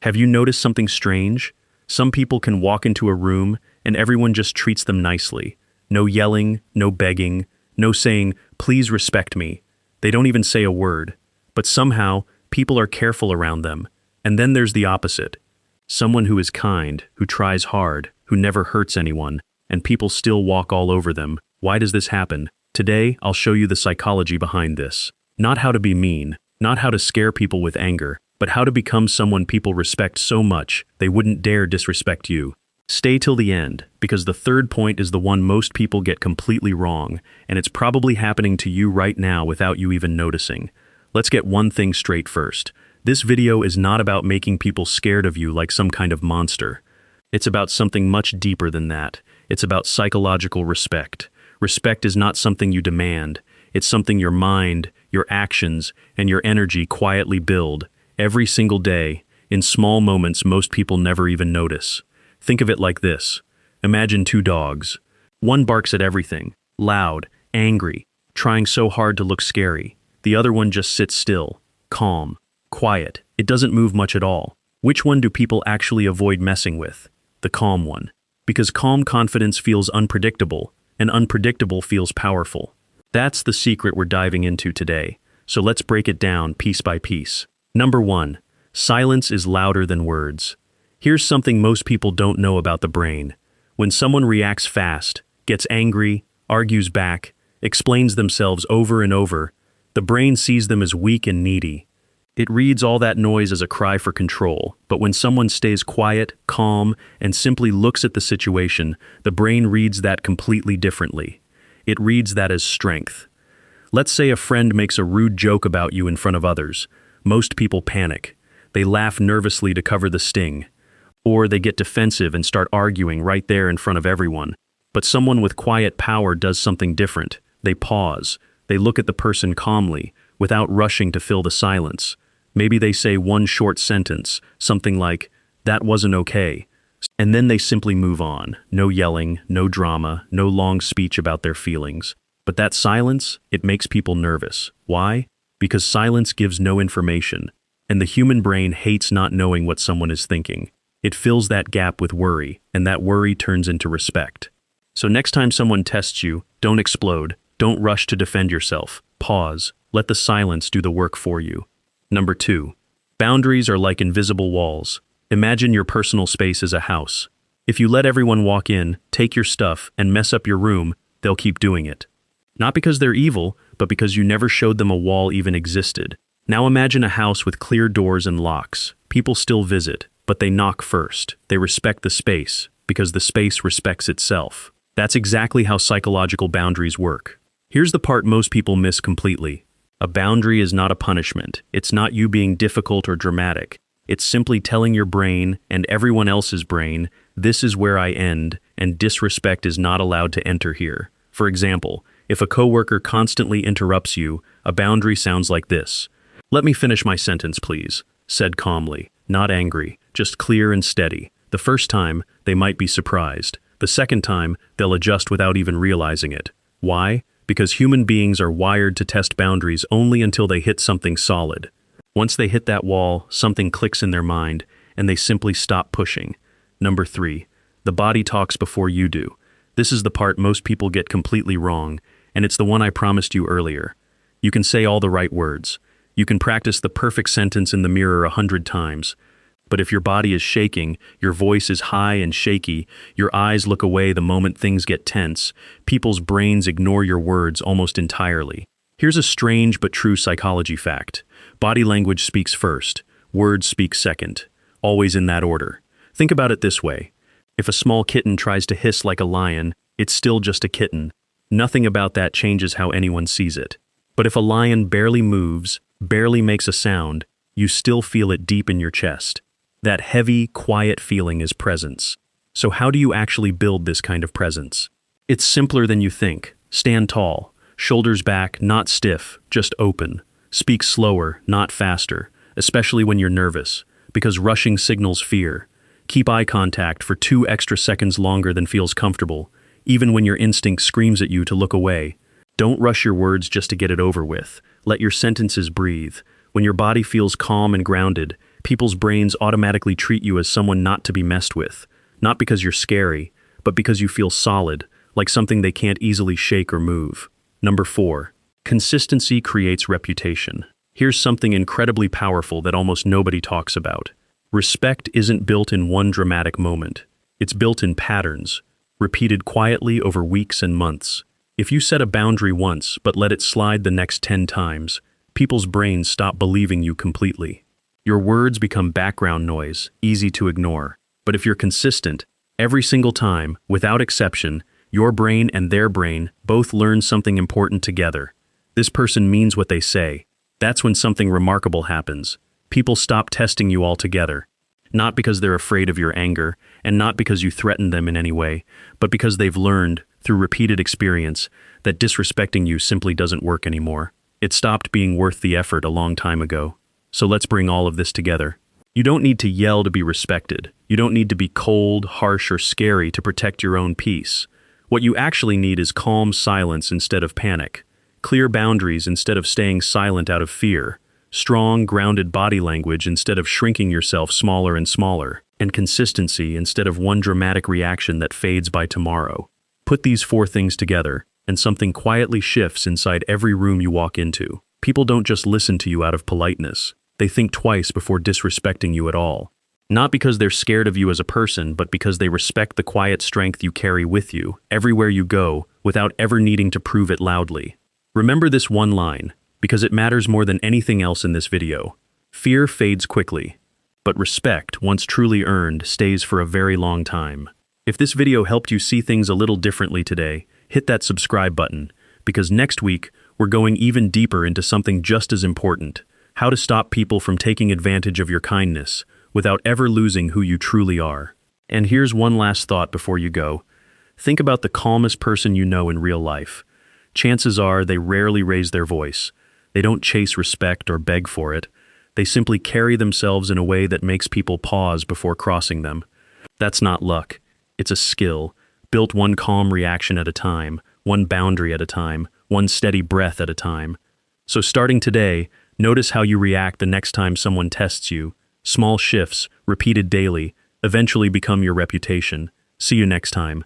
Have you noticed something strange? Some people can walk into a room and everyone just treats them nicely. No yelling, no begging, no saying, "Please respect me." They don't even say a word. But somehow, people are careful around them. And then there's the opposite. Someone who is kind, who tries hard, who never hurts anyone, and people still walk all over them. Why does this happen? Today, I'll show you the psychology behind this. Not how to be mean, not how to scare people with anger, but how to become someone people respect so much they wouldn't dare disrespect you. Stay till the end, because the third point is the one most people get completely wrong, and it's probably happening to you right now without you even noticing. Let's get one thing straight first. This video is not about making people scared of you like some kind of monster. It's about something much deeper than that. It's about psychological respect. Respect is not something you demand. It's something your mind, your actions, and your energy quietly build, every single day, in small moments most people never even notice. Think of it like this. Imagine two dogs. One barks at everything, loud, angry, trying so hard to look scary. The other one just sits still, calm, quiet. It doesn't move much at all. Which one do people actually avoid messing with? The calm one. Because calm confidence feels unpredictable, and unpredictable feels powerful. That's the secret we're diving into today. So let's break it down piece by piece. Number 1. Silence is louder than words. Here's something most people don't know about the brain. When someone reacts fast, gets angry, argues back, explains themselves over and over, the brain sees them as weak and needy. It reads all that noise as a cry for control, but when someone stays quiet, calm, and simply looks at the situation, the brain reads that completely differently. It reads that as strength. Let's say a friend makes a rude joke about you in front of others. Most people panic. They laugh nervously to cover the sting. Or they get defensive and start arguing right there in front of everyone. But someone with quiet power does something different. They pause. They look at the person calmly, without rushing to fill the silence. Maybe they say one short sentence, something like, "That wasn't okay." And then they simply move on. No yelling, no drama, no long speech about their feelings. But that silence, it makes people nervous. Why? Because silence gives no information. And the human brain hates not knowing what someone is thinking. It fills that gap with worry, and that worry turns into respect. So next time someone tests you, don't explode. Don't rush to defend yourself. Pause. Let the silence do the work for you. Number 2. Boundaries are like invisible walls. Imagine your personal space as a house. If you let everyone walk in, take your stuff, and mess up your room, they'll keep doing it. Not because they're evil, but because you never showed them a wall even existed. Now imagine a house with clear doors and locks. People still visit, but they knock first. They respect the space, because the space respects itself. That's exactly how psychological boundaries work. Here's the part most people miss completely. A boundary is not a punishment. It's not you being difficult or dramatic. It's simply telling your brain and everyone else's brain, this is where I end, and disrespect is not allowed to enter here. For example, if a coworker constantly interrupts you, a boundary sounds like this. "Let me finish my sentence, please," said calmly, not angry, just clear and steady. The first time, they might be surprised. The second time, they'll adjust without even realizing it. Why? Because human beings are wired to test boundaries only until they hit something solid. Once they hit that wall, something clicks in their mind, and they simply stop pushing. Number 3. The body talks before you do. This is the part most people get completely wrong, and it's the one I promised you earlier. You can say all the right words. You can practice the perfect sentence in the mirror 100 times. But if your body is shaking, your voice is high and shaky, your eyes look away the moment things get tense, people's brains ignore your words almost entirely. Here's a strange but true psychology fact. Body language speaks first, words speak second, always in that order. Think about it this way. If a small kitten tries to hiss like a lion, it's still just a kitten. Nothing about that changes how anyone sees it. But if a lion barely moves, barely makes a sound, you still feel it deep in your chest. That heavy, quiet feeling is presence. So how do you actually build this kind of presence? It's simpler than you think. Stand tall, shoulders back, not stiff, just open. Speak slower, not faster, especially when you're nervous, because rushing signals fear. Keep eye contact for 2 extra seconds longer than feels comfortable, even when your instinct screams at you to look away. Don't rush your words just to get it over with. Let your sentences breathe. When your body feels calm and grounded, People's brains automatically treat you as someone not to be messed with, not because you're scary, but because you feel solid, like something they can't easily shake or move. Number 4. Consistency creates reputation. Here's something incredibly powerful that almost nobody talks about. Respect isn't built in one dramatic moment. It's built in patterns, repeated quietly over weeks and months. If you set a boundary once but let it slide the next 10 times, people's brains stop believing you completely. Your words become background noise, easy to ignore. But if you're consistent, every single time, without exception, your brain and their brain both learn something important together. This person means what they say. That's when something remarkable happens. People stop testing you altogether. Not because they're afraid of your anger, and not because you threaten them in any way, but because they've learned, through repeated experience, that disrespecting you simply doesn't work anymore. It stopped being worth the effort a long time ago. So let's bring all of this together. You don't need to yell to be respected. You don't need to be cold, harsh, or scary to protect your own peace. What you actually need is calm silence instead of panic, clear boundaries instead of staying silent out of fear, strong, grounded body language instead of shrinking yourself smaller and smaller, and consistency instead of one dramatic reaction that fades by tomorrow. Put these 4 things together, and something quietly shifts inside every room you walk into. People don't just listen to you out of politeness. They think twice before disrespecting you at all. Not because they're scared of you as a person, but because they respect the quiet strength you carry with you, everywhere you go, without ever needing to prove it loudly. Remember this one line, because it matters more than anything else in this video. Fear fades quickly, but respect, once truly earned, stays for a very long time. If this video helped you see things a little differently today, hit that subscribe button, because next week, we're going even deeper into something just as important: how to stop people from taking advantage of your kindness without ever losing who you truly are. And here's one last thought before you go. Think about the calmest person you know in real life. Chances are they rarely raise their voice. They don't chase respect or beg for it. They simply carry themselves in a way that makes people pause before crossing them. That's not luck. It's a skill, built one calm reaction at a time, one boundary at a time, one steady breath at a time. So starting today, notice how you react the next time someone tests you. Small shifts, repeated daily, eventually become your reputation. See you next time.